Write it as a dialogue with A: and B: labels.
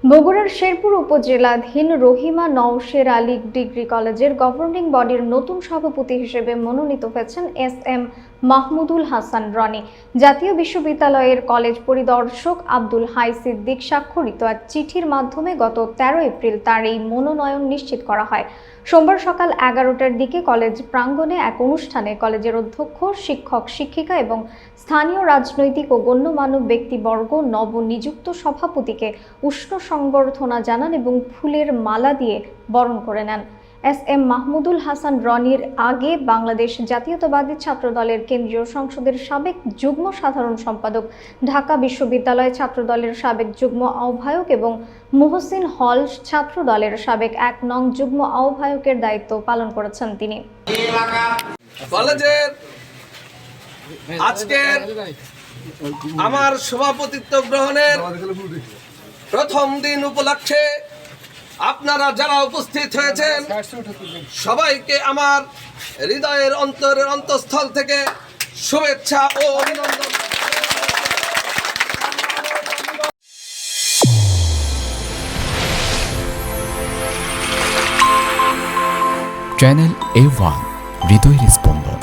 A: বগুড়ার শেরপুর উপজেলাধীন রহিমা নওশের আলী ডিগ্রি কলেজের গভর্নিং বডির নতুন সভাপতি হিসেবে মনোনীত হয়েছেন এস.এম. মাহমুদুল হাসান রনি। জাতীয় বিশ্ববিদ্যালয়ের কলেজ পরিদর্শক আব্দুল হাই সিদ্দিক স্বাক্ষরিত এক চিঠির মাধ্যমে গত ১৩ এপ্রিল তার এই মনোনয়ন নিশ্চিত করা হয়। সোমবার সকাল ১১টার দিকে কলেজ প্রাঙ্গণে এক অনুষ্ঠানে কলেজের অধ্যক্ষ, শিক্ষক, শিক্ষিকা এবং স্থানীয় রাজনৈতিক ও গণ্যমান্য ব্যক্তিবর্গ নবনিযুক্ত সভাপতিকে উষ্ণ সংবর্ধনা জানান এবং ফুলের মালা দিয়ে বরণ করে নেন। এস.এম. মাহমুদুল হাসান রনির আগে বাংলাদেশ জাতীয়তাবাদী ছাত্রদলের কেন্দ্রীয় সংসদের সাবেক যুগ্ম সাধারণ সম্পাদক, ঢাকা বিশ্ববিদ্যালয় ছাত্রদলের সাবেক যুগ্ম আহ্বায়ক এবং মুহসিন হল ছাত্রদলের সাবেক ১ নং যুগ্ম আহ্বায়কের দায়িত্ব পালন করেছেন তিনি।
B: কলেজের আজকের আমার সভাপতিত্ব গ্রহণের প্রথম দিন উপলক্ষে আপনারা যারা উপস্থিত হয়েছেন সবাইকে আমার হৃদয়ের অন্তরের অন্তঃস্থল থেকে শুভেচ্ছা ও অভিনন্দন।
C: চ্যানেল A1 হৃদয়ের স্পন্দন।